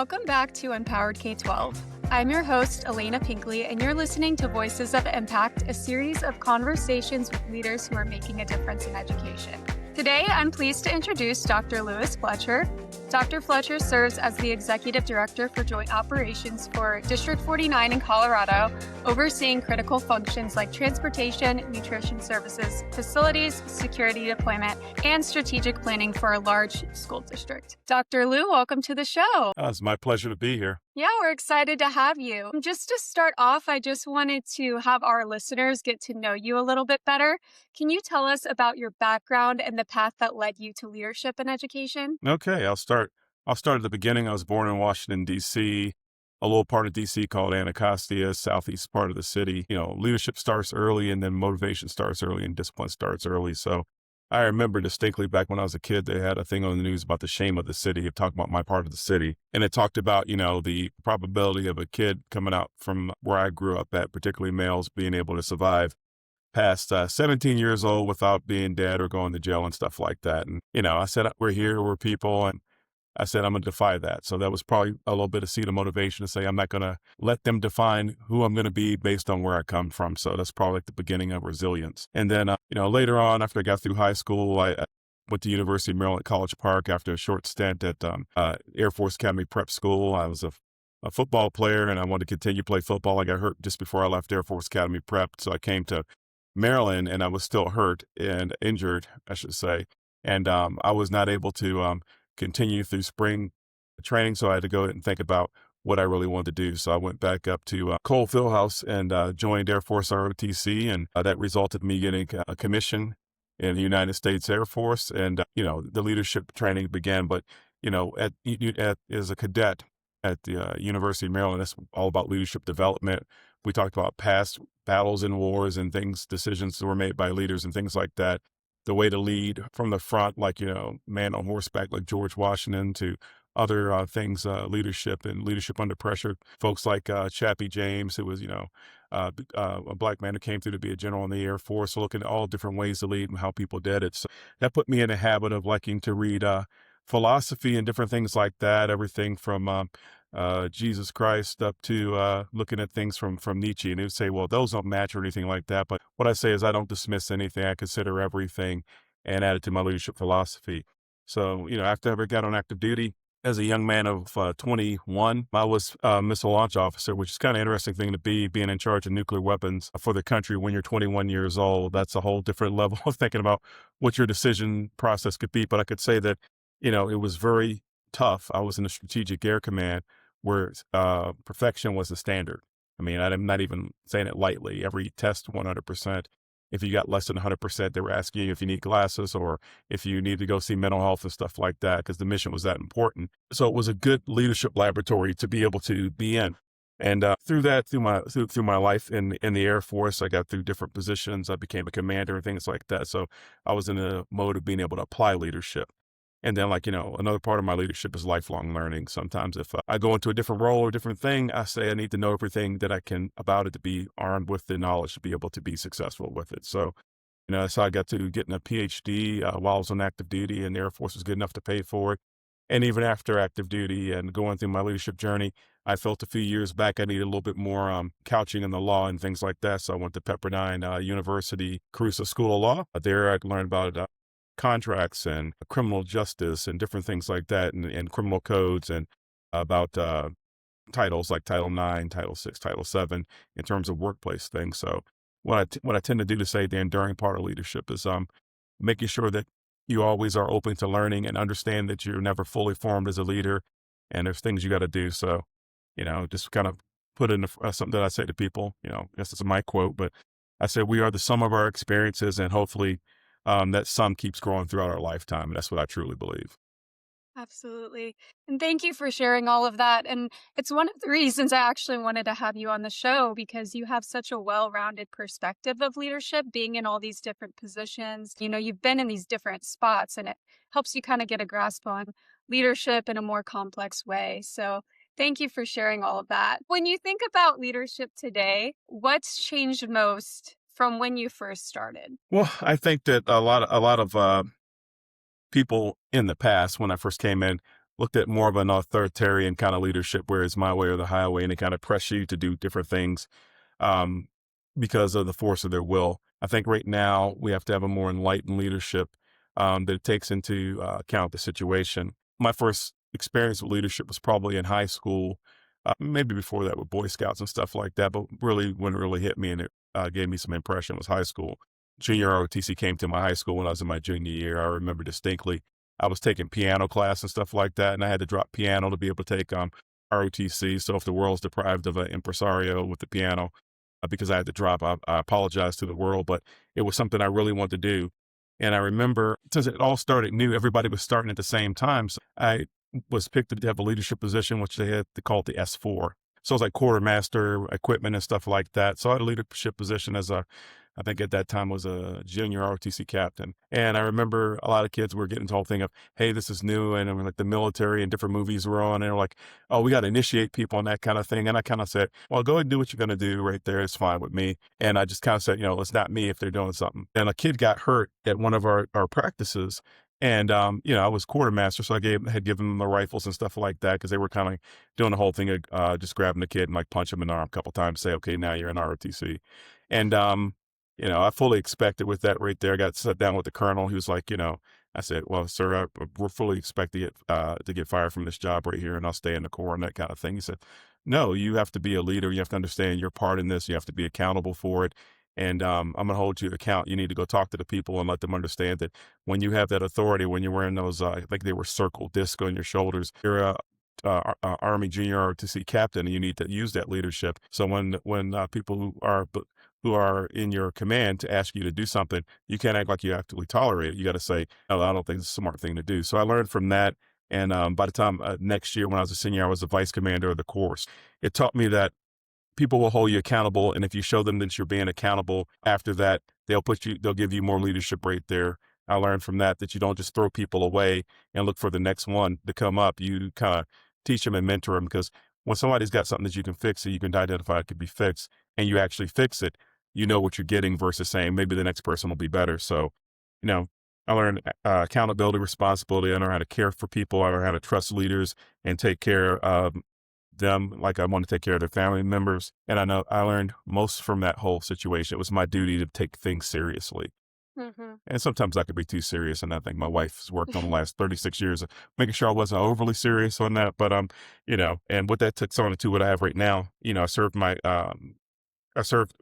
Welcome back to Empowered K-12. I'm your host, Alana Pinkley, and you're listening to Voices of Impact, a series of conversations with leaders who are making a difference in education. Today, I'm pleased to introduce Dr. Fletcher. Dr. Fletcher serves as the Executive Director for Joint Operations for District 49 in Colorado, overseeing critical functions like transportation, nutrition services, facilities, security deployment, and strategic planning for a large school district. Dr. Liu, welcome to the show. It's my pleasure to be here. Yeah, we're excited to have you. Just to start off, I just wanted to have our listeners get to know you a little bit better. Can you tell us about your background and the path that led you to leadership in education? Okay, I'll start at the beginning. I was born in Washington, D.C., a little part of D.C. called Anacostia, southeast part of the city. Leadership starts early, and then motivation starts early, and discipline starts early. So I remember distinctly back when I was a kid, they had a thing on the news about the shame of the city, talking about my part of the city. And it talked about, the probability of a kid coming out from where I grew up at, particularly males, being able to survive past 17 years old without being dead or going to jail and stuff like that. And, I said, we're here, we're people. And I said, I'm going to defy that. So that was probably a little bit of seed of motivation to say, I'm not going to let them define who I'm going to be based on where I come from. So that's probably like the beginning of resilience. And then, later on, after I got through high school, I went to University of Maryland College Park after a short stint at Air Force Academy Prep School. I was a football player and I wanted to continue to play football. I got hurt just before I left Air Force Academy Prep. So I came to Maryland and I was still hurt and injured, I should say. And I was not able to continue through spring training. So I had to go and think about what I really wanted to do. So I went back up to Cole Fieldhouse and joined Air Force ROTC. And that resulted in me getting a commission in the United States Air Force. And, the leadership training began. But, as a cadet at the University of Maryland, that's all about leadership development. We talked about past battles and wars and decisions that were made by leaders and things like that. The way to lead from the front, like, man on horseback, like George Washington, to other things, leadership and leadership under pressure. Folks like Chappie James, who was, a black man who came through to be a general in the Air Force, looking at all different ways to lead and how people did it. So that put me in a habit of liking to read philosophy and different things like that, everything from Jesus Christ up to looking at things from Nietzsche. And they would say, well, those don't match or anything like that. But what I say is I don't dismiss anything. I consider everything and add it to my leadership philosophy. So, after I ever got on active duty as a young man of 21, I was a missile launch officer, which is kind of interesting thing to being in charge of nuclear weapons for the country when you're 21 years old. That's a whole different level of thinking about what your decision process could be. But I could say that, it was very tough. I was in a strategic air command where perfection was the standard. I mean, I'm not even saying it lightly. Every test, 100%. If you got less than 100%, they were asking you if you need glasses or if you need to go see mental health and stuff like that, because the mission was that important. So it was a good leadership laboratory to be able to be in. And through my life in the Air Force, I got through different positions. I became a commander and things like that. So I was in a mode of being able to apply leadership. And then, another part of my leadership is lifelong learning. Sometimes if I go into a different role or different thing, I say I need to know everything that I can about it to be armed with the knowledge to be able to be successful with it. So, so I got to getting a PhD while I was on active duty, and the Air Force was good enough to pay for it. And even after active duty and going through my leadership journey, I felt a few years back I needed a little bit more couching in the law and things like that. So I went to Pepperdine University, Caruso School of Law. There I learned about contracts and criminal justice and different things like that, and criminal codes, and about titles like Title IX, Title VI, Title VII in terms of workplace things. So what I tend to do to say the enduring part of leadership is making sure that you always are open to learning and understand that you're never fully formed as a leader, and there's things you got to do. So just kind of put in something that I say to people. I guess it's my quote, but I say we are the sum of our experiences, and hopefully that sum keeps growing throughout our lifetime. And that's what I truly believe. Absolutely. And thank you for sharing all of that. And it's one of the reasons I actually wanted to have you on the show, because you have such a well-rounded perspective of leadership, being in all these different positions. You've been in these different spots, and it helps you kind of get a grasp on leadership in a more complex way. So thank you for sharing all of that. When you think about leadership today, what's changed most from when you first started? Well, I think that a lot of people in the past, when I first came in, looked at more of an authoritarian kind of leadership, where it's my way or the highway, and they kind of press you to do different things um, because of the force of their will. I think right now we have to have a more enlightened leadership that takes into account the situation. My first experience with leadership was probably in high school, maybe before that with Boy Scouts and stuff like that. But really, when it really hit me and it gave me some impression was high school. Junior ROTC came to my high school when I was in my junior year. I remember distinctly. I was taking piano class and stuff like that, and I had to drop piano to be able to take ROTC. So if the world's deprived of an impresario with the piano, because I had to drop, I apologize to the world, but it was something I really wanted to do. And I remember, since it all started new, everybody was starting at the same time. So I was picked to have a leadership position, which they had to call it the S4. So it was like quartermaster equipment and stuff like that. So I had a leadership position as I think at that time was a junior ROTC captain. And I remember a lot of kids were getting the whole thing of, hey, this is new. And like the military and different movies were on. And they're like, oh, we got to initiate people and that kind of thing. And I kind of said, well, go ahead and do what you're going to do right there. It's fine with me. And I just kind of said, it's not me if they're doing something. And a kid got hurt at one of our practices. And, I was quartermaster, so had given them the rifles and stuff like that, because they were kind of doing the whole thing of just grabbing the kid and like punch him in the arm a couple times, say, okay, now you're in ROTC. And, I fully expected with that right there. I got sat down with the colonel. He was like, I said, well, sir, we're fully expect to get fired from this job right here, and I'll stay in the Corps and that kind of thing. He said, no, you have to be a leader. You have to understand your part in this. You have to be accountable for it. And I'm going to hold you to account. You need to go talk to the people and let them understand that when you have that authority, when you're wearing those, I think they were circle disc on your shoulders, you're a Army Junior ROTC captain, and you need to use that leadership. So when people who are in your command to ask you to do something, you can't act like you actively tolerate it. You got to say, "Oh, I don't think it's a smart thing to do." So I learned from that. And by the time next year, when I was a senior, I was the vice commander of the course. It taught me that people will hold you accountable, and if you show them that you're being accountable, after that, they'll give you more leadership right there. I learned from that you don't just throw people away and look for the next one to come up. You kind of teach them and mentor them, because when somebody's got something that you can fix, that you can identify it could be fixed, and you actually fix it, you know what you're getting, versus saying maybe the next person will be better. So, I learned accountability, responsibility. I learned how to care for people. I learned how to trust leaders and take care of them like I want to take care of their family members. And I know I learned most from that whole situation. It was my duty to take things seriously. Hmm. And sometimes I could be too serious. And I think my wife's worked on the last 36 years of making sure I wasn't overly serious on that. But, and what that took on to what I have right now, I served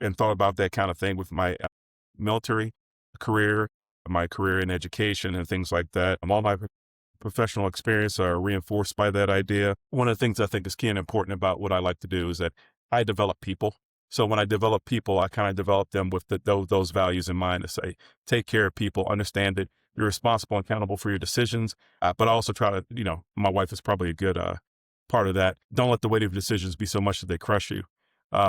and thought about that kind of thing with my military career, my career in education and things like that. All my professional experience are reinforced by that idea. One of the things I think is key and important about what I like to do is that I develop people. So when I develop people, I kind of develop them with those values in mind, to say, take care of people, understand that you're responsible and accountable for your decisions. But I also try to, my wife is probably a good part of that. Don't let the weight of decisions be so much that they crush you.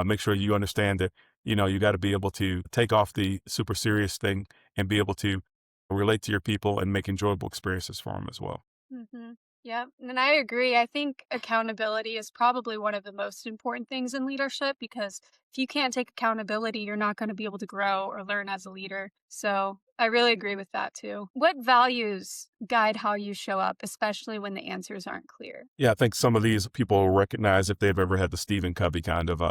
Make sure you understand that, you got to be able to take off the super serious thing and be able to relate to your people and make enjoyable experiences for them as well. Hmm. Yeah, and I agree. I think accountability is probably one of the most important things in leadership, because if you can't take accountability, you're not going to be able to grow or learn as a leader. So I really agree with that too. What values guide how you show up, especially when the answers aren't clear? Yeah, I think some of these people will recognize if they've ever had the Stephen Covey kind of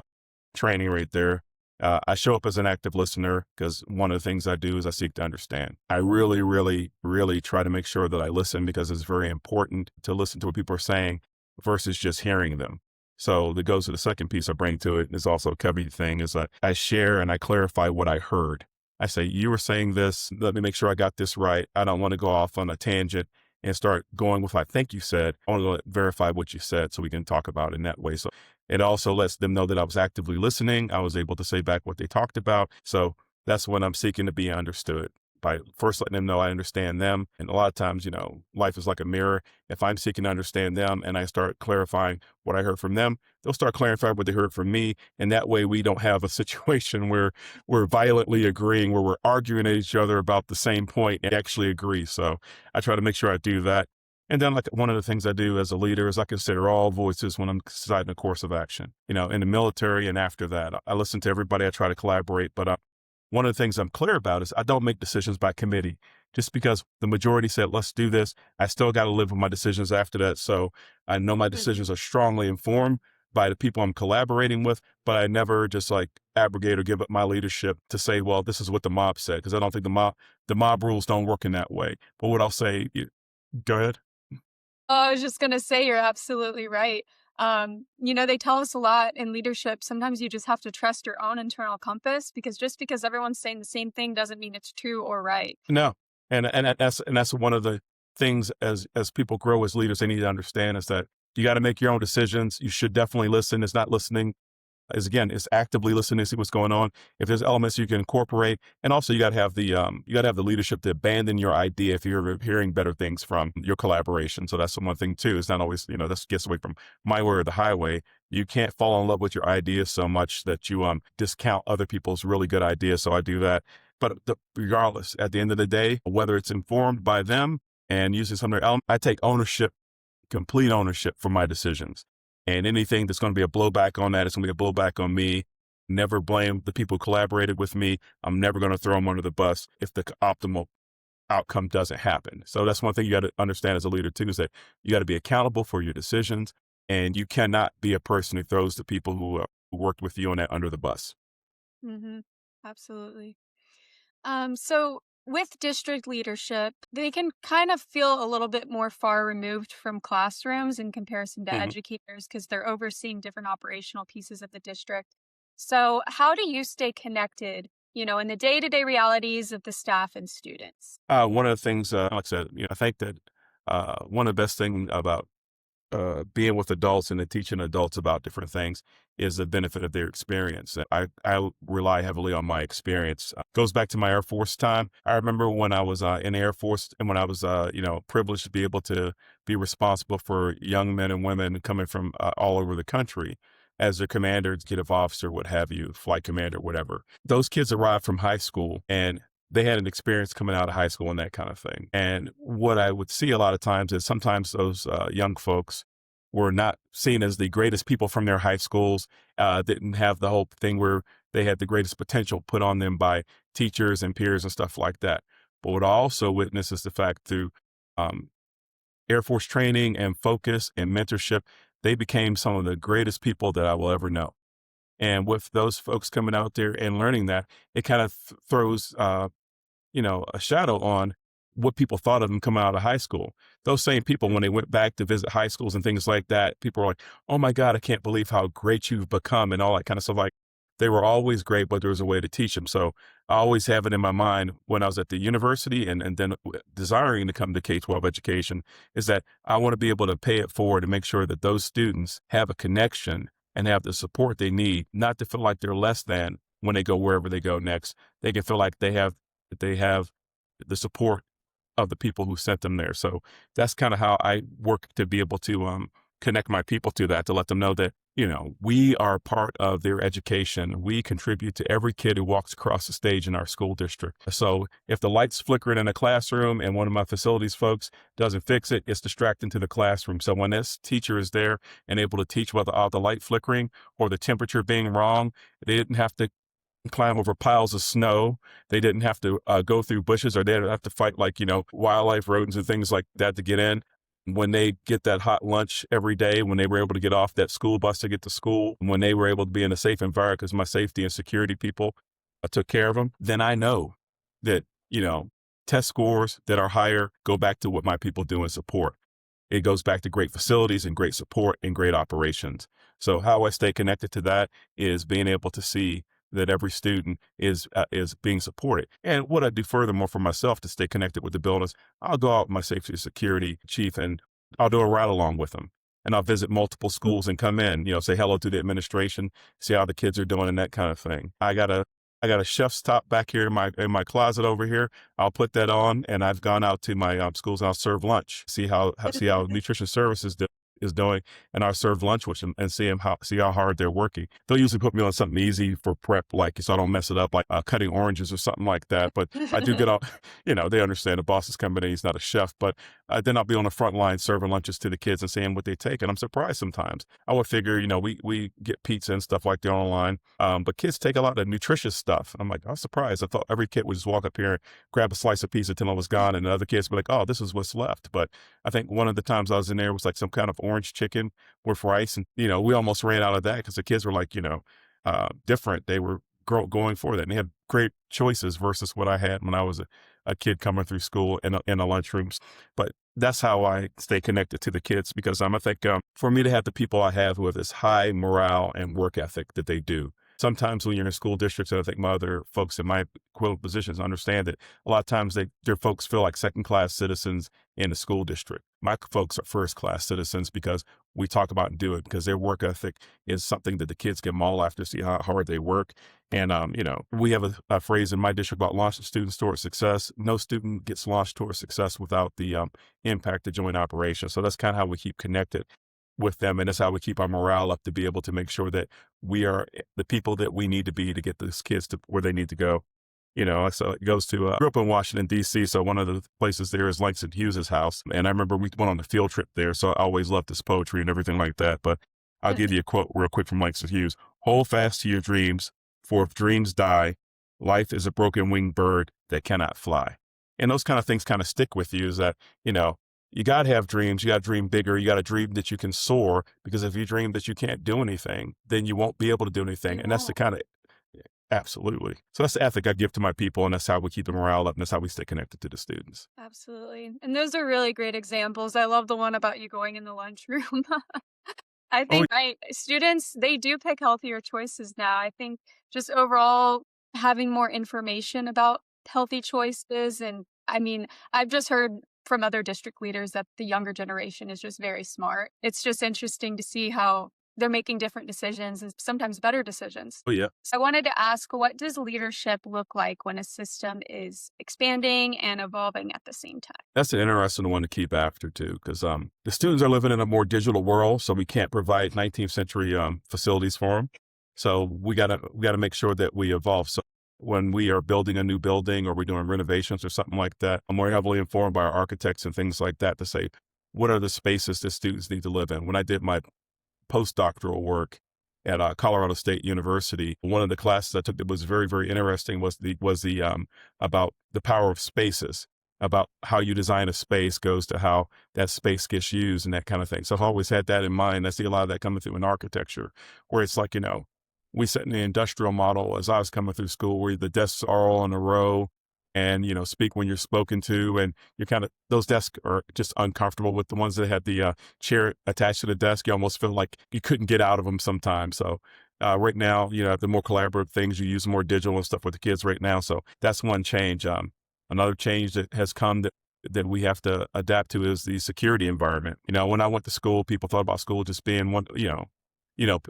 training right there. I show up as an active listener, because one of the things I do is I seek to understand. I really, really, really try to make sure that I listen, because it's very important to listen to what people are saying versus just hearing them. So that goes to the second piece I bring to it. And it's also a Covey thing, is that I share and I clarify what I heard. I say, you were saying this, let me make sure I got this right. I don't want to go off on a tangent and start going with what I think you said. I want to verify what you said so we can talk about it in that way. So it also lets them know that I was actively listening. I was able to say back what they talked about. So that's when I'm seeking to be understood, by first letting them know I understand them. And a lot of times, life is like a mirror. If I'm seeking to understand them and I start clarifying what I heard from them, they'll start clarifying what they heard from me. And that way we don't have a situation where we're violently agreeing, where we're arguing at each other about the same point and actually agree. So I try to make sure I do that. And then, like, one of the things I do as a leader is I consider all voices when I'm deciding a course of action, in the military. And after that, I listen to everybody. I try to collaborate. But one of the things I'm clear about is I don't make decisions by committee. just because the majority said, let's do this, I still got to live with my decisions after that. So I know my Mhm. decisions are strongly informed by the people I'm collaborating with, but I never just like abrogate or give up my leadership to say, well, this is what the mob said. Cause I don't think the mob rules don't work in that way. But what I'll say, go ahead. Oh, I was just gonna say you're absolutely right. They tell us a lot in leadership. Sometimes you just have to trust your own internal compass because just because everyone's saying the same thing doesn't mean it's true or right. No. And that's one of the things as people grow as leaders, they need to understand is that you got to make your own decisions. You should definitely listen. It's not listening is again, is actively listening to see what's going on. If there's elements you can incorporate, and also you got to have the leadership to abandon your idea if you're hearing better things from your collaboration. So that's the one thing too. It's not always this gets away from my way or the highway. You can't fall in love with your ideas so much that you discount other people's really good ideas. So I do that. But regardless, at the end of the day, whether it's informed by them and using some of their elements, I take ownership, complete ownership for my decisions. And anything that's going to be a blowback on that, it's going to be a blowback on me. Never blame the people who collaborated with me. I'm never going to throw them under the bus if the optimal outcome doesn't happen. So that's one thing you got to understand as a leader too, is that you got to be accountable for your decisions, and you cannot be a person who throws the people who worked with you on that under the bus. Hmm. Absolutely. So with district leadership, they can kind of feel a little bit more far removed from classrooms in comparison to Mhm. educators because they're overseeing different operational pieces of the district. So, how do you stay connected, in the day to day realities of the staff and students? One of the things, like I said, I think that one of the best things about being with adults and then teaching adults about different things is the benefit of their experience. I rely heavily on my experience. Goes back to my Air Force time. I remember when I was in the Air Force and when I was, privileged to be able to be responsible for young men and women coming from all over the country as a commander, executive officer, what have you, flight commander, whatever. Those kids arrived from high school and they had an experience coming out of high school and that kind of thing. And what I would see a lot of times is sometimes those young folks were not seen as the greatest people from their high schools, didn't have the whole thing where they had the greatest potential put on them by teachers and peers and stuff like that. But what I also witness is the fact through um, Air Force training and focus and mentorship, they became some of the greatest people that I will ever know. And with those folks coming out there and learning that, it kind of throws a shadow on what people thought of them coming out of high school. Those same people, when they went back to visit high schools and things like that, people were like, oh my God, I can't believe how great you've become and all that kind of stuff. Like they were always great, but there was a way to teach them. So I always have it in my mind when I was at the university and then desiring to come to K-12 education is that I want to be able to pay it forward and make sure that those students have a connection and have the support they need, not to feel like they're less than when they go wherever they go next. They can feel like they have the support of the people who sent them there. So that's kind of how I work to be able to connect my people to that, to let them know that, we are part of their education. We contribute to every kid who walks across the stage in our school district. So if the light's flickering in a classroom and one of my facilities folks doesn't fix it, it's distracting to the classroom. So when this teacher is there and able to teach without the light flickering or the temperature being wrong, they didn't have to climb over piles of snow. They didn't have to go through bushes or they didn't have to fight like, wildlife rodents and things like that to get in. When they get that hot lunch every day, when they were able to get off that school bus to get to school, when they were able to be in a safe environment because my safety and security people took care of them, then I know that, test scores that are higher go back to what my people do in support. It goes back to great facilities and great support and great operations. So how I stay connected to that is being able to see that every student is being supported. And what I do furthermore for myself to stay connected with the buildings, I'll go out with my safety and security chief and I'll do a ride along with them. And I'll visit multiple schools and come in, say hello to the administration, see how the kids are doing and that kind of thing. I got a chef's top back here in my closet over here. I'll put that on, and I've gone out to my schools and I'll serve lunch. See how nutrition services do. is doing, and I'll serve lunch with them and see how hard they're working. They'll usually put me on something easy for prep, like so I don't mess it up, like cutting oranges or something like that. But I do get out, they understand the boss is coming in, he's not a chef, but then I'll be on the front line serving lunches to the kids and seeing what they take. And I'm surprised sometimes. I would figure, we get pizza and stuff like that online, but kids take a lot of nutritious stuff. I'm like, I was surprised. I thought every kid would just walk up here and grab a slice of pizza till it was gone, and the other kids would be like, oh, this is what's left. But I think one of the times I was in there was like some kind of orange chicken with rice. And, we almost ran out of that because the kids were like, different. They were going for that. And they had great choices versus what I had when I was a kid coming through school in the lunchrooms. But that's how I stay connected to the kids, because I think for me to have the people I have who have this high morale and work ethic that they do. Sometimes when you're in school districts, and I think my other folks in my equivalent positions understand that a lot of times their folks feel like second-class citizens in the school district. My folks are first-class citizens because we talk about and do it, because their work ethic is something that the kids can model after, see how hard they work. And, we have a phrase in my district about launching students towards success. No student gets launched towards success without the impact of joint operations. So that's kind of how we keep connected with them. And that's how we keep our morale up, to be able to make sure that we are the people that we need to be to get these kids to where they need to go. So it goes to, I grew up in Washington, D.C., so one of the places there is Langston Hughes's house. And I remember we went on a field trip there, so I always loved his poetry and everything like that. But I'll give you a quote real quick from Langston Hughes. Hold fast to your dreams, for if dreams die, life is a broken winged bird that cannot fly. And those kind of things kind of stick with you, is that, you got to have dreams. You got to dream bigger. You got to dream that you can soar, because if you dream that you can't do anything, then you won't be able to do anything. And that's the kind of, absolutely. So that's the ethic I give to my people, and that's how we keep the morale up, and that's how we stay connected to the students. Absolutely. And those are really great examples. I love the one about you going in the lunchroom. I think, right, students, they do pick healthier choices now. I think just overall having more information about healthy choices. And I mean, I've just heard from other district leaders that the younger generation is just very smart. It's just interesting to see how they're making different decisions, and sometimes better decisions. Oh, yeah. So I wanted to ask, what does leadership look like when a system is expanding and evolving at the same time? That's an interesting one to keep after too, because the students are living in a more digital world, so we can't provide 19th century facilities for them. So we gotta make sure that we evolve. So when we are building a new building or we're doing renovations or something like that, I'm more heavily informed by our architects and things like that to say, what are the spaces that students need to live in? When I did my postdoctoral work at Colorado State University, one of the classes I took that was very, very interesting was the about the power of spaces, about how you design a space goes to how that space gets used and that kind of thing. So I've always had that in mind. I see a lot of that coming through in architecture, where it's like, we set in the industrial model as I was coming through school, where the desks are all in a row, and, speak when you're spoken to. And those desks are just uncomfortable. With the ones that had the chair attached to the desk, you almost feel like you couldn't get out of them sometimes. So right now, the more collaborative things, you use more digital and stuff with the kids right now. So that's one change. Another change that has come that we have to adapt to is the security environment. When I went to school, people thought about school just being one,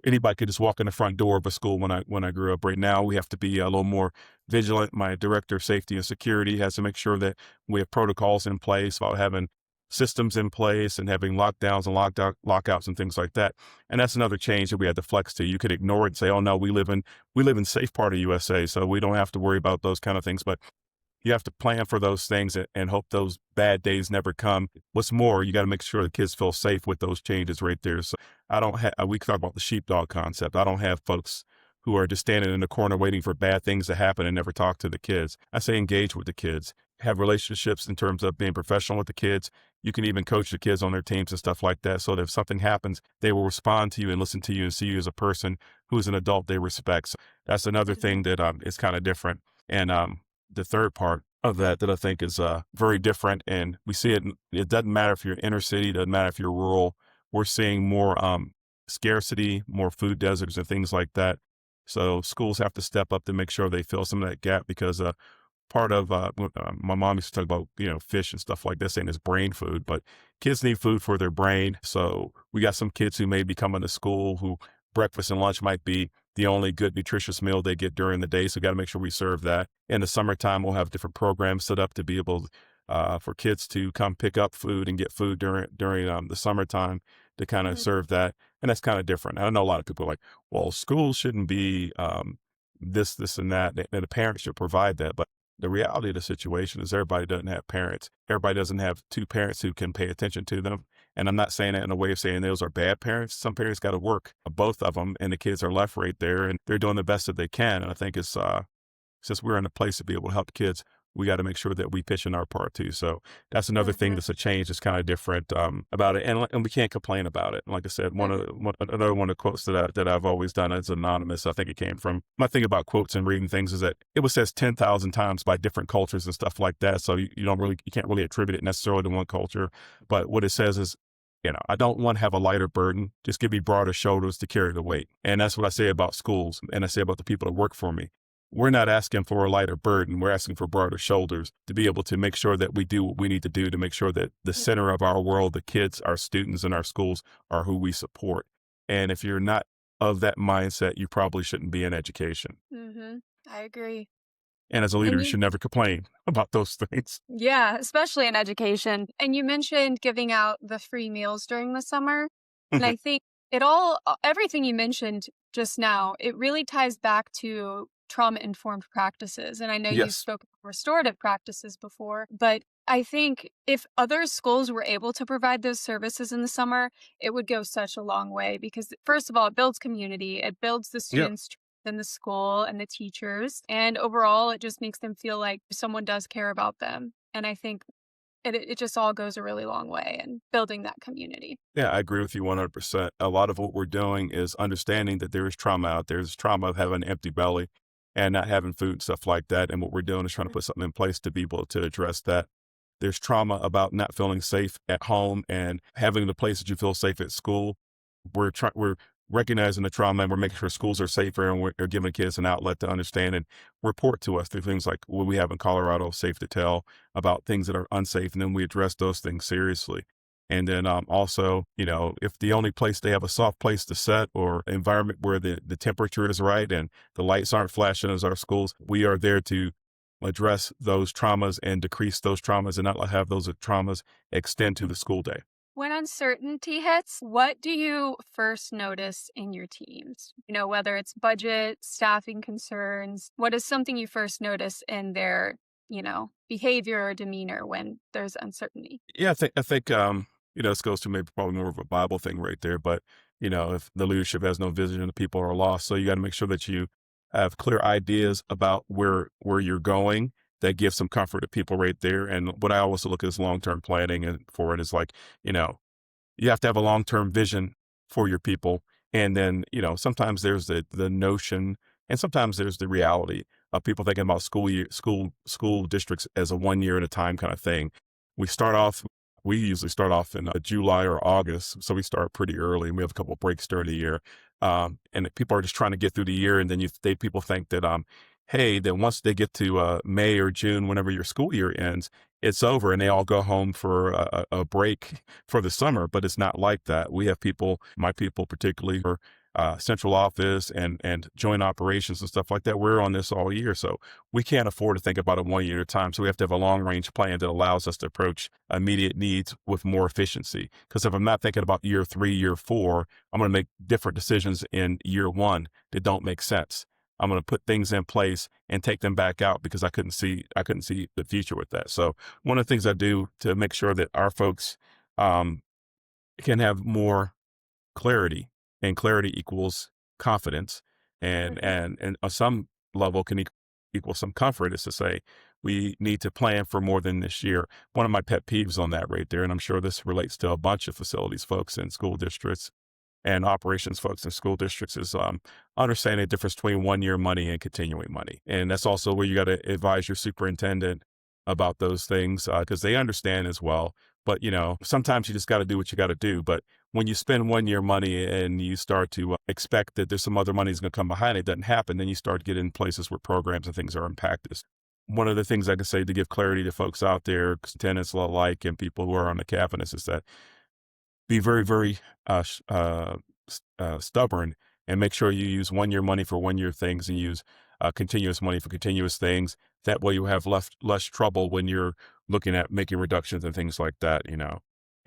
anybody could just walk in the front door of a school. When I grew up, right now we have to be a little more vigilant. My director of safety and security has to make sure that we have protocols in place about having systems in place and having lockdowns and lockouts and things like that. And that's another change that we had to flex to. You could ignore it and say, oh no, we live in safe part of USA, so we don't have to worry about those kind of things. But you have to plan for those things and hope those bad days never come. What's more, you got to make sure the kids feel safe with those changes right there. So we talk about the sheepdog concept. I don't have folks who are just standing in the corner waiting for bad things to happen and never talk to the kids. I say engage with the kids, have relationships in terms of being professional with the kids. You can even coach the kids on their teams and stuff like that, so that if something happens, they will respond to you and listen to you and see you as a person who's an adult they respect. So that's another thing that is kind of different. And the third part of that I think is very different, and we see it. It doesn't matter if you're inner city, doesn't matter if you're rural. We're seeing more scarcity, more food deserts and things like that. So schools have to step up to make sure they fill some of that gap, because part of my mom used to talk about fish and stuff like this, saying it's brain food, but kids need food for their brain. So we got some kids who may be coming to school who breakfast and lunch might be the only good nutritious meal they get during the day. So we got to make sure we serve that. In the summertime, we'll have different programs set up to be able for kids to come pick up food and get food during the summertime to kind of Mhm. serve that. And that's kind of different. I know a lot of people are like, well, schools shouldn't be this, and that, and the parents should provide that. But the reality of the situation is everybody doesn't have parents. Everybody doesn't have two parents who can pay attention to them. And I'm not saying that in a way of saying those are bad parents. Some parents got to work, both of them, and the kids are left right there and they're doing the best that they can. And I think it's, since we're in a place to be able to help the kids, we got to make sure that we pitch in our part too. So that's another thing Mhm. that's a change that's kind of different about it, and we can't complain about it. Like I said, Mhm. another one of the quotes that I've always done is anonymous. I think it came from my thing about quotes and reading things is that it was said 10,000 times by different cultures and stuff like that. So you can't really attribute it necessarily to one culture, but what it says is, I don't want to have a lighter burden. Just give me broader shoulders to carry the weight. And that's what I say about schools, and I say about the people that work for me. We're not asking for a lighter burden. We're asking for broader shoulders to be able to make sure that we do what we need to do to make sure that the center of our world, the kids, our students, and our schools are who we support. And if you're not of that mindset, you probably shouldn't be in education. Mhm. I agree. And as a leader, And you you should never complain about those things. Yeah, especially in education. And you mentioned giving out the free meals during the summer. And I think everything you mentioned just now, it really ties back to trauma-informed practices. And I know you've Yes. spoken of restorative practices before, but I think if other schools were able to provide those services in the summer, it would go such a long way because, first of all, it builds community, it builds the Yeah. students in the school and the teachers. And overall, it just makes them feel like someone does care about them. And I think it just all goes a really long way in building that community. Yeah, I agree with you 100%. A lot of what we're doing is understanding that there is trauma out there. There's trauma of having an empty belly and not having food and stuff like that. And what we're doing is trying to put something in place to be able to address that. There's trauma about not feeling safe at home and having the place that you feel safe at school. We're recognizing the trauma and we're making sure schools are safer and we're giving kids an outlet to understand and report to us through things like what we have in Colorado, Safe to Tell, about things that are unsafe. And then we address those things seriously. And then also, if the only place they have a soft place to set or environment where the temperature is right and the lights aren't flashing as our schools, we are there to address those traumas and decrease those traumas and not have those traumas extend to the school day. When uncertainty hits, what do you first notice in your teams? Whether it's budget, staffing concerns, what is something you first notice in their, behavior or demeanor when there's uncertainty? Yeah, I think this goes to maybe probably more of a Bible thing right there. But if the leadership has no vision and the people are lost, so you got to make sure that you have clear ideas about where you're going. That gives some comfort to people right there. And what I always look at is long-term planning and for it is like, you have to have a long-term vision for your people. And then, sometimes there's the notion and sometimes there's the reality of people thinking about school districts as a 1 year at a time kind of thing. We usually start off in July or August. So we start pretty early and we have a couple of breaks during the year. And people are just trying to get through the year. And then people think that, hey, that once they get to May or June, whenever your school year ends, it's over and they all go home for a break for the summer, but it's not like that. We have people, my people particularly, for central office and joint operations and stuff like that. We're on this all year. So we can't afford to think about it 1 year at a time. So we have to have a long range plan that allows us to approach immediate needs with more efficiency. Because if I'm not thinking about year 3, year 4, I'm going to make different decisions in year 1 that don't make sense. I'm going to put things in place and take them back out because I couldn't see the future with that. So one of the things I do to make sure that our folks um, can have more clarity, and clarity equals confidence, and Mhm. and on some level can equal some comfort, is to say we need to plan for more than this year. One of my pet peeves on that right there, and I'm sure this relates to a bunch of facilities folks in school districts and operations folks in school districts, is understanding the difference between 1 year money and continuing money. And that's also where you got to advise your superintendent about those things because they understand as well. But, sometimes you just got to do what you got to do. But when you spend 1 year money and you start to expect that there's some other money is going to come behind it, doesn't happen. Then you start getting places where programs and things are impacted. One of the things I can say to give clarity to folks out there, tenants alike and people who are on the cabinets, is that be very, very stubborn and make sure you use 1 year money for 1 year things and use continuous money for continuous things. That way you have less trouble when you're looking at making reductions and things like that.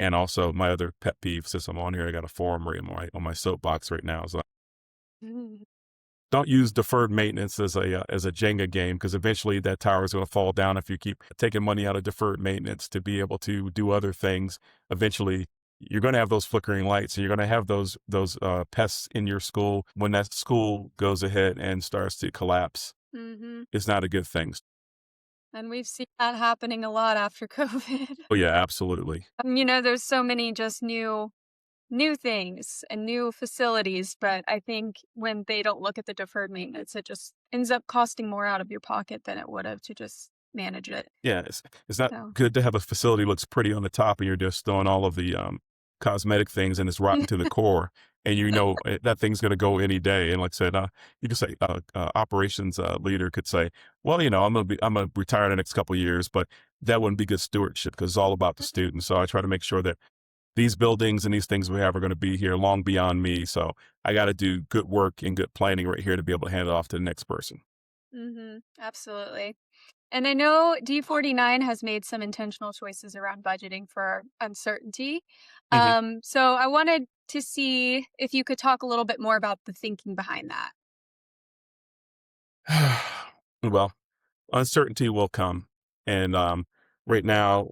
And also my other pet peeve, since I'm on here, I got a forum right on my soapbox right now. So Mhm. don't use deferred maintenance as a Jenga game, because eventually that tower is going to fall down if you keep taking money out of deferred maintenance to be able to do other things. Eventually, you're going to have those flickering lights, and you're going to have those pests in your school when that school goes ahead and starts to collapse. Mhm. It's not a good thing. And we've seen that happening a lot after COVID. Oh yeah, absolutely. There's so many just new things and new facilities, but I think when they don't look at the deferred maintenance, it just ends up costing more out of your pocket than it would have to just manage it. Yeah, it's not So, good to have a facility looks pretty on the top and you're just throwing all of the cosmetic things and it's rotten to the core. And that thing's going to go any day. And like I said, you could say operations leader could say, well, I'm gonna retire in the next couple of years, but that wouldn't be good stewardship because it's all about the students. So I try to make sure that these buildings and these things we have are going to be here long beyond me. So I got to do good work and good planning right here to be able to hand it off to the next person. absolutely. And I know D49 has made some intentional choices around budgeting for uncertainty. Mhm. So I wanted to see if you could talk a little bit more about the thinking behind that. Well, uncertainty will come. And right now,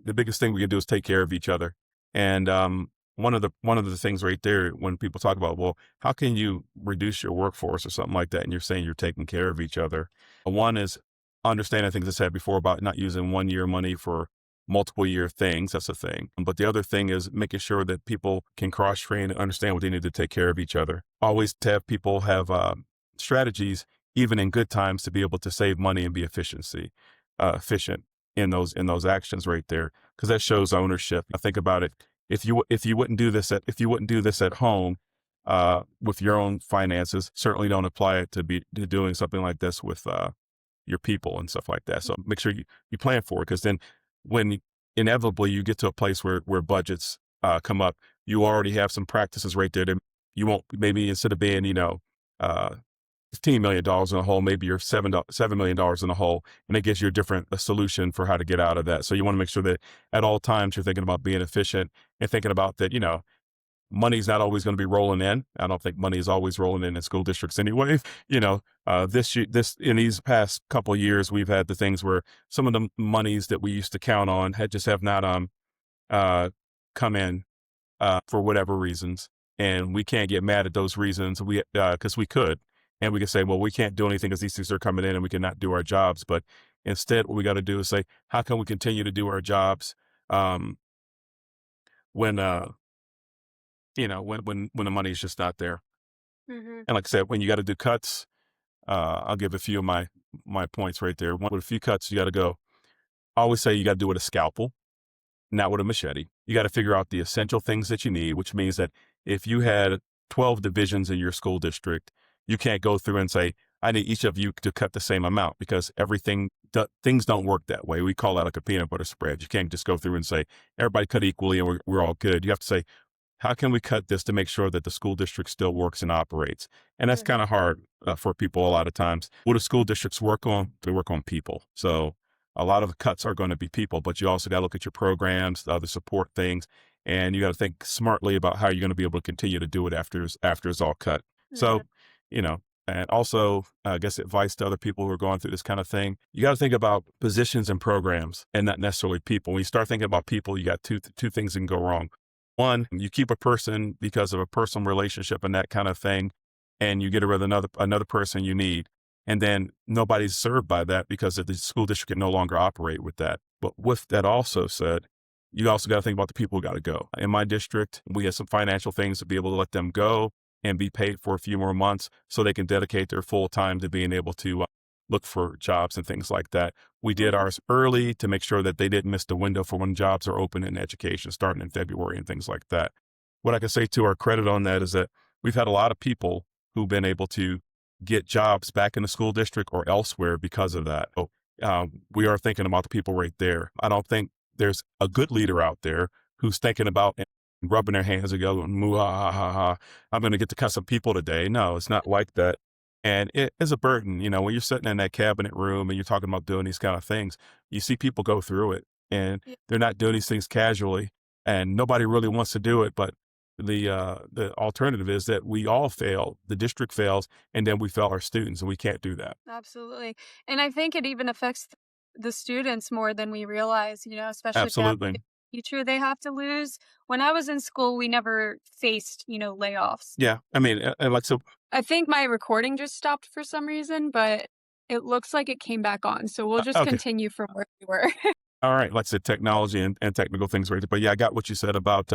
the biggest thing we can do is take care of each other. And one of the things right there when people talk about, well, how can you reduce your workforce or something like that, and you're saying you're taking care of each other. One is understanding things I said before about not using 1 year money for multiple year things. That's a thing. But the other thing is making sure that people can cross train and understand what they need to take care of each other. Always to have people have strategies, even in good times, to be able to save money and be efficient in those actions right there, because that shows ownership. I think about it. If you wouldn't do this at home with your own finances, certainly don't apply it to doing something like this with your people and stuff like that. So make sure you plan for it, because then when inevitably you get to a place where budgets come up, you already have some practices right there that you won't, maybe instead of being uh, $15 million in a hole, maybe you're $7 million in a hole, and it gives you a solution for how to get out of that. So you want to make sure that at all times you're thinking about being efficient and thinking about that, money's not always going to be rolling in. I don't think money is always rolling in school districts anyway. This in these past couple of years, we've had the things where some of the monies that we used to count on have not uh, come in for whatever reasons. And we can't get mad at those reasons. Because we could, and we could say, well, we can't do anything because these things are coming in and we cannot do our jobs. But instead, what we got to do is say, how can we continue to do our jobs? Um, when, when the money is just not there. Hmm. And like I said, when you got to do cuts, I'll give a few of my points right there. One with a few cuts, you got to go. I always say you got to do it with a scalpel, not with a machete. You got to figure out the essential things that you need, which means that if you had 12 divisions in your school district, you can't go through and say, I need each of you to cut the same amount, because things don't work that way. We call that like a peanut butter spread. You can't just go through and say, everybody cut equally and we're all good. You have to say, how can we cut this to make sure that the school district still works and operates? And that's kind of hard for people a lot of times. What do school districts work on? They work on people. So a lot of the cuts are going to be people, but you also got to look at your programs, the other support things, and you got to think smartly about how you're going to be able to continue to do it after it's all cut. Hmm. So, you know, and also, I guess advice to other people who are going through this kind of thing, you got to think about positions and programs and not necessarily people. When you start thinking about people, you got two things that can go wrong. One, you keep a person because of a personal relationship and that kind of thing, and you get rid of another person you need. And then nobody's served by that because the school district can no longer operate with that. But with that also said, you also got to think about the people who got to go. In my district, we have some financial things to be able to let them go and be paid for a few more months so they can dedicate their full time to being able to look for jobs and things like that. We did Hmm. ours early to make sure that they didn't miss the window for when jobs are open in education starting in February and things like that. What I can say to our credit on that is that we've had a lot of people who've been able to get jobs back in the school district or elsewhere because of that. So we are thinking about the people right there. I don't think there's a good leader out there who's thinking about and rubbing their hands and going, moo, ha, ha, ha, ha. I'm going to get to cut some people today. No, it's not like that. And it is a burden, when you're sitting in that cabinet room and you're talking about doing these kind of things, you see people go through it. and Yeah. they're not doing these things casually, and nobody really wants to do it. But the alternative is that we all fail. The district fails, and then we fail our students, and we can't do that. Absolutely. And I think it even affects the students more than we realize, especially if they have like Absolutely. a teacher they have to lose. When I was in school, we never faced, layoffs. Yeah. I mean, and like so. I think my recording just stopped for some reason, but it looks like it came back on. So we'll just Okay. continue from where we were. All right, like I said, technology and technical things right there. But yeah, I got what you said about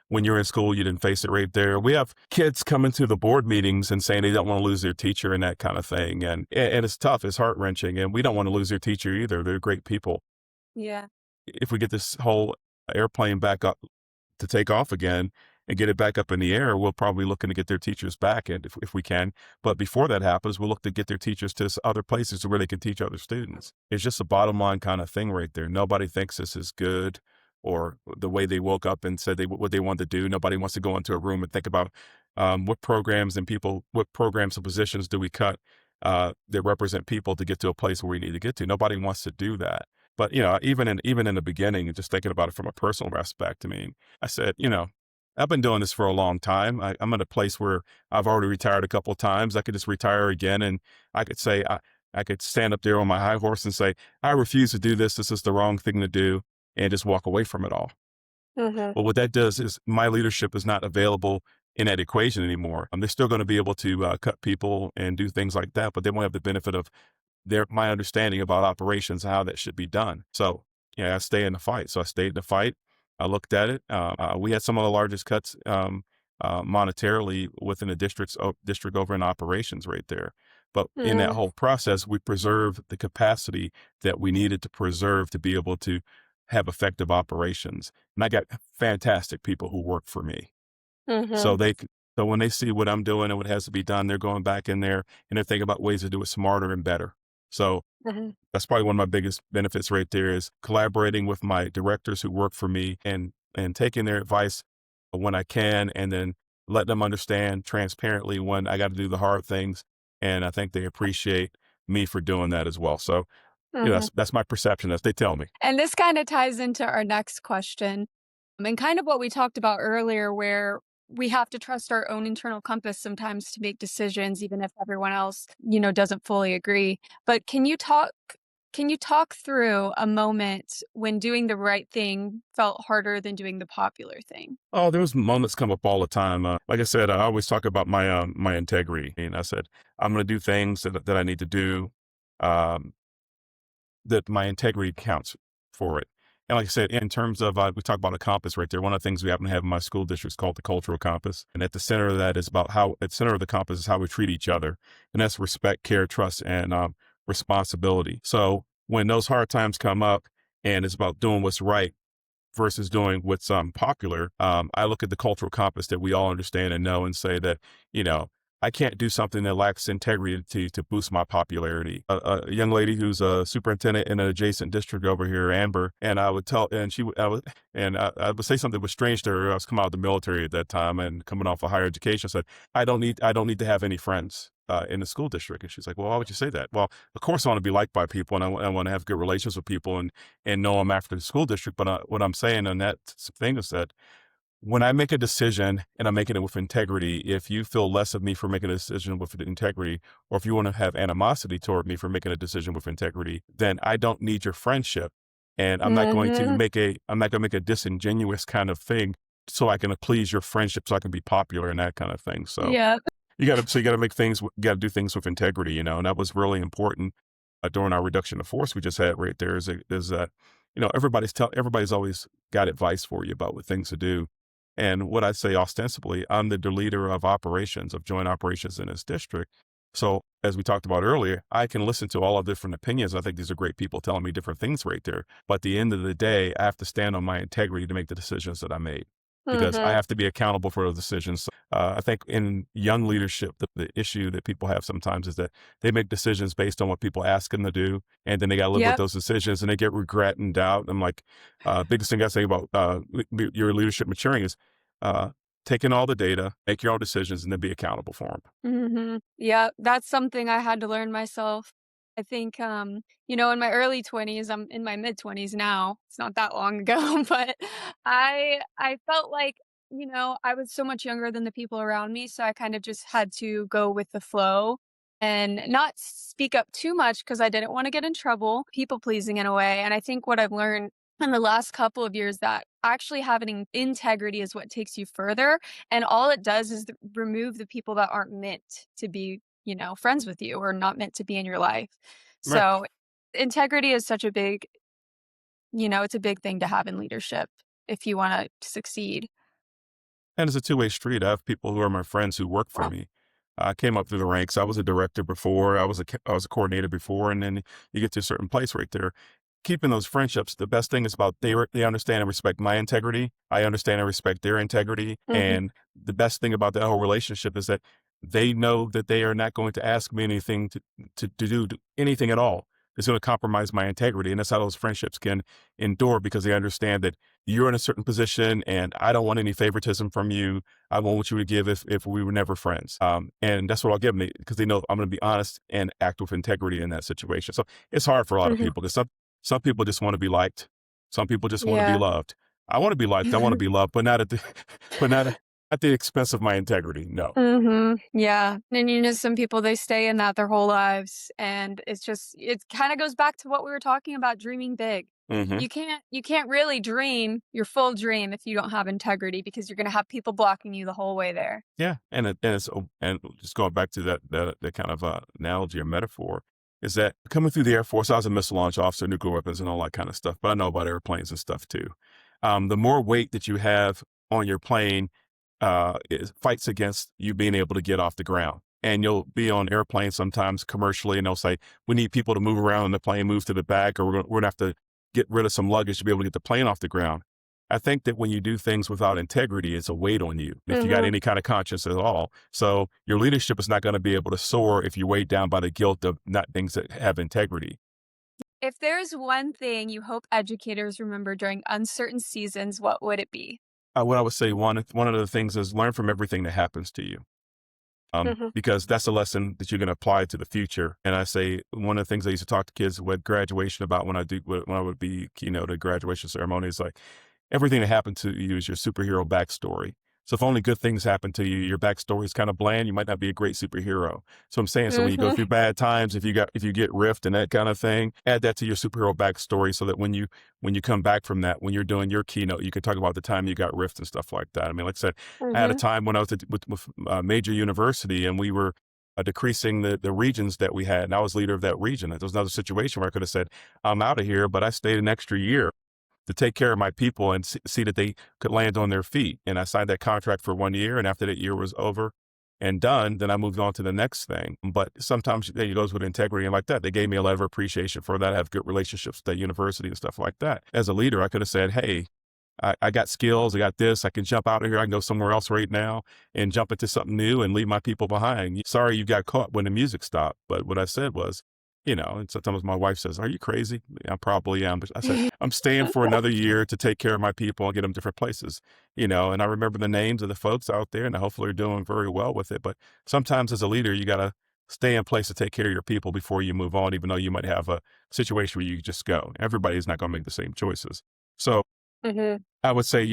when you're in school, you didn't face it right there. We have kids coming to the board meetings and saying they don't want to lose their teacher and that kind of thing. And it's tough, it's heart wrenching. And we don't want to lose their teacher either. They're great people. Yeah. If we get this whole airplane back up to take off again and get it back up in the air, we'll probably looking to get their teachers back, and if we can. But before that happens, we'll look to get their teachers to other places where they can teach other students. It's just a bottom line kind of thing right there. Nobody thinks this is good, or the way they woke up and said what they wanted to do. Nobody wants to go into a room and think about what programs and people, what programs and positions do we cut that represent people to get to a place where we need to get to. Nobody wants to do that. But even in the beginning, just thinking about it from a personal aspect, I mean, I said, I've been doing this for a long time. I'm at a place where I've already retired a couple of times. I could just retire again, and I could say I could stand up there on my high horse and say, I refuse to do this. This is the wrong thing to do, and just walk away from it all. Hmm. But what that does is my leadership is not available in that equation anymore. They're still going to be able to cut people and do things like that, but they won't have the benefit of my understanding about operations, how that should be done. So yeah, I stay in the fight. So I stayed in the fight. I looked at it. We had some of the largest cuts monetarily within the district over in operations right there. But in that Hmm. whole process, we preserved the capacity that we needed to preserve to be able to have effective operations. And I got fantastic people who work for me. Hmm. So so when they see what I'm doing and what has to be done, they're going back in there and they're thinking about ways to do it smarter and better. So Hmm. that's probably one of my biggest benefits right there is collaborating with my directors who work for me and taking their advice when I can, and then let them understand transparently when I got to do the hard things. And I think they appreciate me for doing that as well. So, Hmm. that's my perception as they tell me. And this kind of ties into our next question, and kind of what we talked about earlier, where we have to trust our own internal compass sometimes to make decisions, even if everyone else, doesn't fully agree. But can you talk through a moment when doing the right thing felt harder than doing the popular thing? Oh, those moments come up all the time. Like I said, I always talk about my integrity, and I said I'm going to do things that I need to do. Um, that my integrity counts for it. And like I said, in terms of, we talk about a compass right there. One of the things we happen to have in my school district is called the cultural compass. And at the center of that is at the center of the compass is how we treat each other. And that's respect, care, trust, and responsibility. So when those hard times come up and it's about doing what's right versus doing what's popular, I look at the cultural compass that we all understand and know and say that, you know, I can't do something that lacks integrity to boost my popularity. A young lady who's a superintendent in an adjacent district over here, Amber, and I would tell, and she would, I would say something that was strange to her. I was coming out of the military at that time and coming off of higher education. I said, I don't need to have any friends. In the school district. And she's like, well, why would you say that? Well, of course I want to be liked by people, and I want to have good relations with people and know them after the school district. But what I'm saying on that thing is that when I make a decision and I'm making it with integrity, if you feel less of me for making a decision with integrity, or if you want to have animosity toward me for making a decision with integrity, then I don't need your friendship. And Mhm. I'm not going to make a disingenuous kind of thing so I can please your friendship, so I can be popular and that kind of thing. So Yeah. you got to make things, you got to do things with integrity, and that was really important during our reduction of force we just had right there is that, everybody's always got advice for you about what things to do. And what I say ostensibly, I'm the leader of operations, of joint operations in this district. So as we talked about earlier, I can listen to all of different opinions. I think these are great people telling me different things right there. But at the end of the day, I have to stand on my integrity to make the decisions that I made, because I Mhm. have to be accountable for those decisions. I think in young leadership, the issue that people have sometimes is that they make decisions based on what people ask them to do, and then they got to live with Yep. those decisions, and they get regret and doubt. I'm like, biggest thing I say about your leadership maturing is uh, taking all the data, make your own decisions, and then be accountable for them. Mhm. Yeah, that's something I had to learn myself. I think, in my early 20s, I'm in my mid 20s now. It's not that long ago, but I felt like, I was so much younger than the people around me, so I kind of just had to go with the flow and not speak up too much because I didn't want to get in trouble, people pleasing in a way. And I think what I've learned in the last couple of years that actually having integrity is what takes you further, and all it does is remove the people that aren't meant to be, friends with you or not meant to be in your life. Right. So integrity is such a big, it's a big thing to have in leadership if you want to succeed. And it's a two-way street. I have people who are my friends who work for me. I came up through the ranks. I was a director before. I was a coordinator before, and then you get to a certain place right there. Keeping those friendships, the best thing is about they understand and respect my integrity. I understand and respect their integrity. Mhm. And the best thing about that whole relationship is that they know that they are not going to ask me anything to do anything at all. It's going to compromise my integrity. And that's how those friendships can endure because they understand that you're in a certain position and I don't want any favoritism from you. I want what you would give if we were never friends. And that's what I'll give them because they know I'm going to be honest and act with integrity in that situation. So it's hard for a lot of Mhm. people because some people just want to be liked. Some people just want to be Yeah. loved. I want to be liked. I want to be loved, but not at the, but not at the expense of my integrity. No. Mhm. Yeah. And some people they stay in that their whole lives and it kind of goes back to what we were talking about dreaming big. Hmm. You can't really dream your full dream if you don't have integrity because you're going to have people blocking you the whole way there. Yeah, and just going back to that kind of analogy or metaphor is that coming through the Air Force, I was a missile launch officer, nuclear weapons, and all that kind of stuff. But I know about airplanes and stuff too. The more weight that you have on your plane, it fights against you being able to get off the ground. And you'll be on airplanes sometimes commercially, and they'll say, "We need people to move around in the plane, move to the back, or we're gonna have to get rid of some luggage to be able to get the plane off the ground." I think that when you do things without integrity, it's a weight on you if you got Mhm. any kind of conscience at all. So your leadership is not going to be able to soar if you're weighed down by the guilt of not things that have integrity. If there's one thing you hope educators remember during uncertain seasons, what would it be? What I would say, one of the things is learn from everything that happens to you. Mhm. Because that's a lesson that you're going to apply to the future. And I say one of the things I used to talk to kids with graduation about when I would be keynote at graduation ceremony is like everything that happened to you is your superhero backstory. So if only good things happen to you, your backstory is kind of bland. You might not be a great superhero. So I'm saying, so when you go Mhm. through bad times, if you get rift and that kind of thing, add that to your superhero backstory so that when you come back from that, when you're doing your keynote, you can talk about the time you got rift and stuff like that. I mean, like I said, I had a Mhm. time when I was with a major university and we were decreasing the regions that we had. And I was leader of that region. There was another situation where I could have said, I'm out of here, but I stayed an extra year to take care of my people and see that they could land on their feet. And I signed that contract for 1 year. And after that year was over and done, then I moved on to the next thing. But sometimes it goes with integrity and like that. They gave me a letter of appreciation for that. I have good relationships with that university and stuff like that. As a leader, I could have said, hey, I got skills. I got this. I can jump out of here. I can go somewhere else right now and jump into something new and leave my people behind. Sorry you got caught when the music stopped. But what I said was, and sometimes my wife says, are you crazy? I probably am. But I said, I'm staying for another year to take care of my people and get them different places, and I remember the names of the folks out there and hopefully they're doing very well with it. But sometimes as a leader, you got to stay in place to take care of your people before you move on, even though you might have a situation where you just go. Everybody's not going to make the same choices. So Mhm. I would say,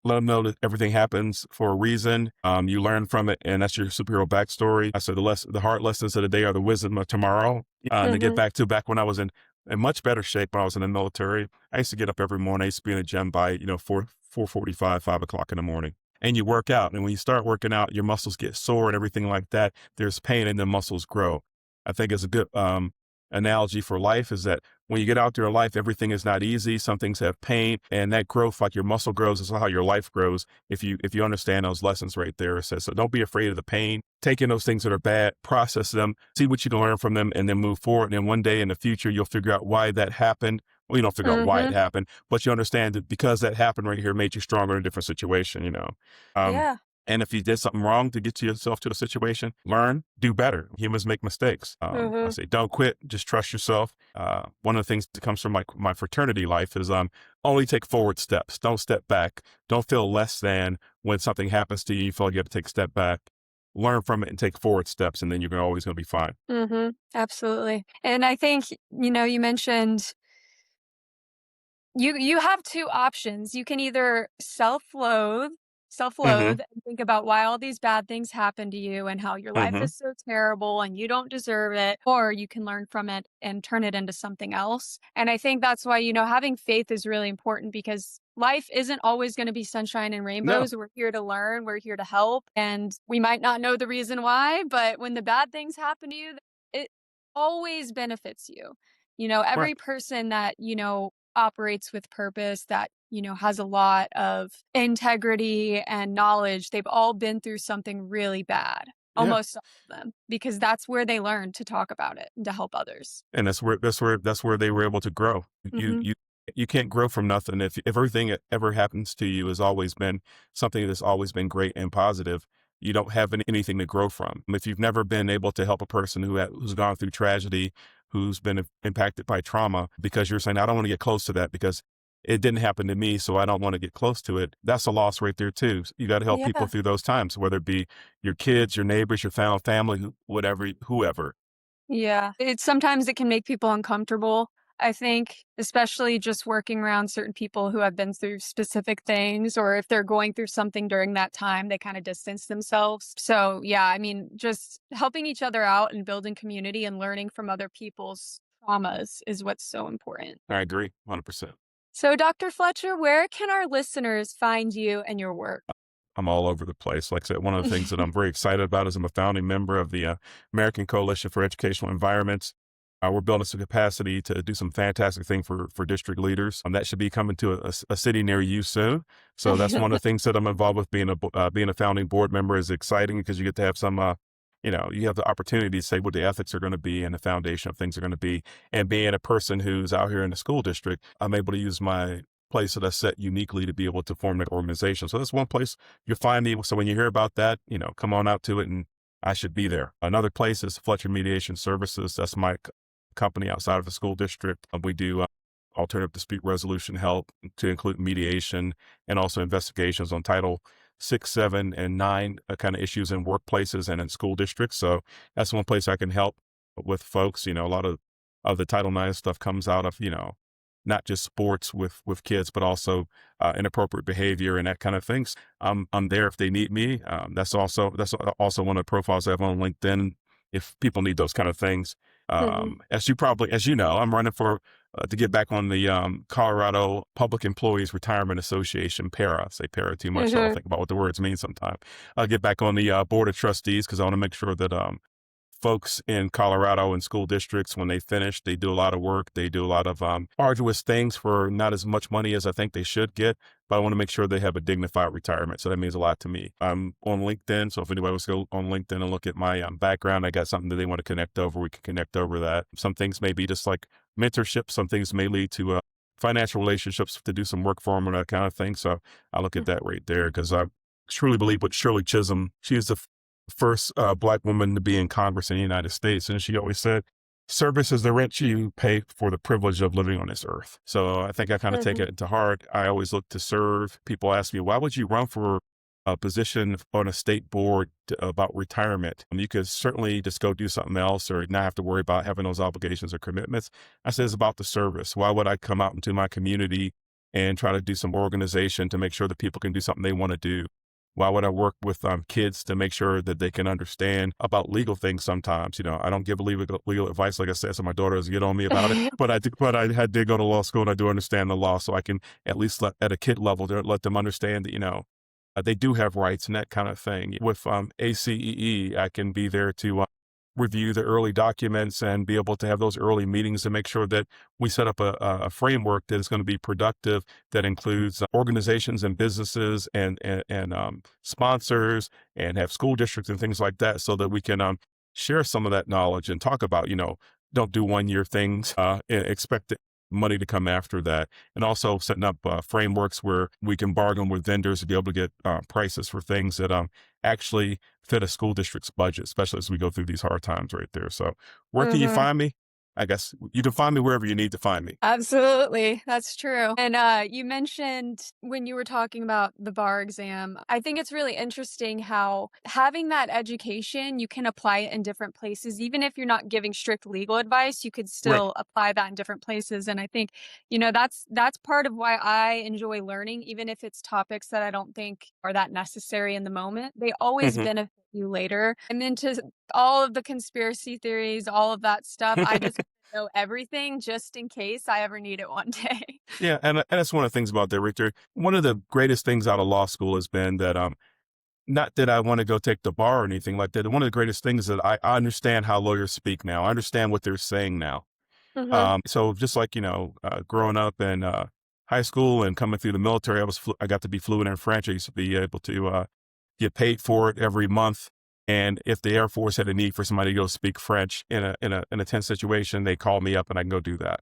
let them know that everything happens for a reason. You learn from it, and that's your superhero backstory. I said the hard lessons of the day are the wisdom of tomorrow. And to get Mhm. back when I was in much better shape when I was in the military, I used to get up every morning. I used to be in the gym by 4:45, 5 o'clock in the morning. And you work out, and when you start working out, your muscles get sore and everything like that. There's pain, and the muscles grow. I think it's a good analogy for life is that when you get out there in life, everything is not easy. Some things have pain, and that growth, like your muscle grows, is how your life grows. If you understand those lessons right there, it says so. Don't be afraid of the pain. Take in those things that are bad, process them, see what you can learn from them, and then move forward. And then one day in the future, you'll figure out why that happened. Well, you don't figure out why it Mhm. happened, but you understand that because that happened right here made you stronger in a different situation. Um, Yeah. and if you did something wrong to get yourself to the situation, learn, do better. Humans make mistakes. I Mhm. say, don't quit, just trust yourself. One of the things that comes from my fraternity life is only take forward steps. Don't step back. Don't feel less than when something happens to you. You feel like you have to take a step back. learn from it and take forward steps, and then you're always going to be fine. Absolutely. And I think, you mentioned you have 2 options. You can either Hmm. self-loathe and think about why all these bad things happen to you and how your life Hmm. is so terrible and you don't deserve it, or you can learn from it and turn it into something else. And I think that's why, having faith is really important because life isn't always gonna be sunshine and No. rainbows. We're here to learn, we're here to help, and we might not know the reason why, but when the bad things happen to you, it always benefits you. Right. Every person that, operates with purpose, that, has a lot of integrity and knowledge, they've all been through something really bad, Yeah. almost all of them, because that's where they learn to talk about it and to help others. And that's where they were able to grow. You Mhm. you you can't grow from nothing. If everything that ever happens to you has always been something that's always been great and positive, you don't have anything to grow from. If you've never been able to help a person who's gone through tragedy, who's been impacted by trauma, because you're saying, I don't want to get close to that because it didn't happen to me, so I don't want to get close to it. That's a loss right there too. You got to help people Yeah. through those times, whether it be your kids, your neighbors, your family, whatever, whoever. Yeah. Sometimes it can make people uncomfortable, I think, especially just working around certain people who have been through specific things, or if they're going through something during that time, they kind of distance themselves. So, yeah, I mean, just helping each other out and building community and learning from other people's traumas is what's so important. I agree, 100%. So, Dr. Fletcher, where can our listeners find you and your work? I'm all over the place. Like I said, one of the things that I'm very excited about is I'm a founding member of the American Coalition for Educational Environments. We're building some capacity to do some fantastic thing for district leaders. That should be coming to a city near you soon. So that's one of the things that I'm involved with. Being a founding board member is exciting because you get to have some, you have the opportunity to say what the ethics are going to be and the foundation of things are going to be. And being a person who's out here in the school district, I'm able to use my place that I set uniquely to be able to form that organization. So that's one place you'll find me. So when you hear about that, come on out to it and I should be there. Another place is Fletcher Mediation Services. That's my company outside of the school district. We do alternative dispute resolution help to include mediation and also investigations on Title 6, 7, and 9 kind of issues in workplaces and in school districts. So that's one place I can help with folks. A lot of the Title 9 stuff comes out of, not just sports with kids, but also inappropriate behavior and that kind of things. I'm there if they need me. That's also one of the profiles I have on LinkedIn. If people need those kind of things, Mhm. as you know, I'm running for to get back on the Colorado Public Employees Retirement Association, PARA. I say PARA too much, so I don't Mhm. think about what the words mean sometimes. I'll get back on the board of trustees because I want to make sure that folks in Colorado and school districts, when they finish, they do a lot of work. They do a lot of arduous things for not as much money as I think they should get, but I want to make sure they have a dignified retirement. So that means a lot to me. I'm on LinkedIn. So if anybody wants to go on LinkedIn and look at my background, I got something that they want to connect over, we can connect over that. Some things may be just like mentorship. Some things may lead to financial relationships to do some work for them and that kind of thing. So I look at that right there because I truly believe with Shirley Chisholm, she is the first Black woman to be in Congress in the United States. And she always said, service is the rent you pay for the privilege of living on this earth. So I think I kind of take Mhm. it to heart. I always look to serve. People ask me, why would you run for a position on a state board about retirement? You could certainly just go do something else or not have to worry about having those obligations or commitments. I said, it's about the service. Why would I come out into my community and try to do some organization to make sure that people can do something they want to do? Why would I work with kids to make sure that they can understand about legal things sometimes? I don't give legal advice, like I said, so my daughter doesn't get on me about it. But I did go to law school and I do understand the law. So I can at least at a kid level, let them understand that, they do have rights and that kind of thing. With ACEE, I can be there to review the early documents and be able to have those early meetings to make sure that we set up a framework that is going to be productive, that includes organizations and businesses and sponsors and have school districts and things like that so that we can share some of that knowledge and talk about, don't do 1 year things, and expect money to come after that. And also setting up frameworks where we can bargain with vendors to be able to get prices for things that actually fit a school district's budget, especially as we go through these hard times right there. So where can you Mhm. find me? I guess you can find me wherever you need to find me. Absolutely. That's true. And you mentioned when you were talking about the bar exam, I think it's really interesting how having that education, you can apply it in different places. Even if you're not giving strict legal advice, you could Right. still apply that in different places. And I think, that's part of why I enjoy learning, even if it's topics that I don't think are that necessary in the moment. They always Hmm. benefit you later. And then to all of the conspiracy theories, all of that stuff, I just know everything just in case I ever need it one day. Yeah, and that's one of the things about that, Richter. One of the greatest things out of law school has been that not that I want to go take the bar or anything like that. One of the greatest things is that I understand how lawyers speak now. I understand what they're saying now. Mhm, So just like growing up in high school and coming through the military, I got to be fluent in French. I used to be able to get paid for it every month. And if the Air Force had a need for somebody to go speak French in a tense situation, they call me up and I can go do that.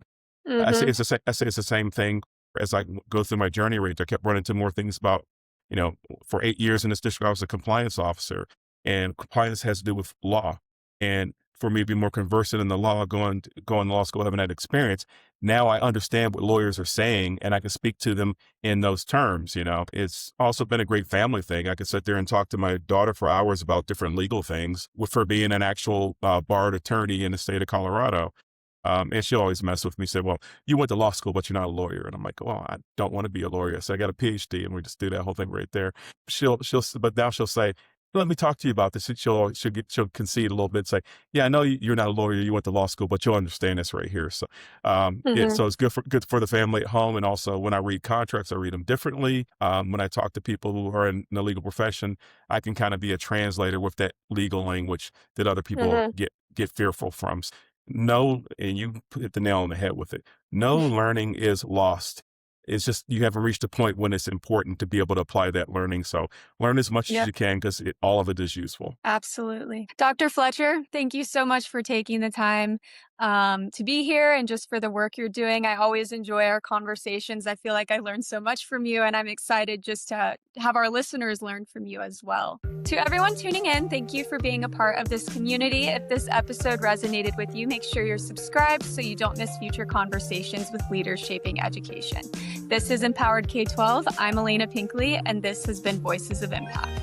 mhm, I say it's the same thing as I go through my journey rate. I kept running into more things about, for 8 years in this district, I was a compliance officer, and compliance has to do with law. And for me to be more conversant in the law, going to law school, having that experience, now I understand what lawyers are saying and I can speak to them in those terms. It's also been a great family thing. I could sit there and talk to my daughter for hours about different legal things with her being an actual barred attorney in the state of Colorado. And she'll always mess with me, say, well, you went to law school, but you're not a lawyer. And I'm like, well, I don't want to be a lawyer. So I got a PhD, and we just do that whole thing right there. But now she'll say, let me talk to you about this. And she'll concede a little bit, say, yeah, I know you're not a lawyer. You went to law school, but you'll understand this right here. So, yeah, mhm, so it's good for the family at home. And also when I read contracts, I read them differently. When I talk to people who are in the legal profession, I can kind of be a translator with that legal language that other people mhm. get fearful from. No, and you hit the nail on the head with it. No learning is lost. It's just you haven't reached a point when it's important to be able to apply that learning. So learn as much as Yep, you can because all of it is useful. absolutely. Dr. Fletcher, thank you so much for taking the time to be here and just for the work you're doing. I always enjoy our conversations. I feel like I learned so much from you, and I'm excited just to have our listeners learn from you as well. To everyone tuning in, thank you for being a part of this community. If this episode resonated with you, make sure you're subscribed so you don't miss future conversations with leaders shaping education. This is Empowered K-12. I'm Alana Pinkley, and this has been Voices of Impact.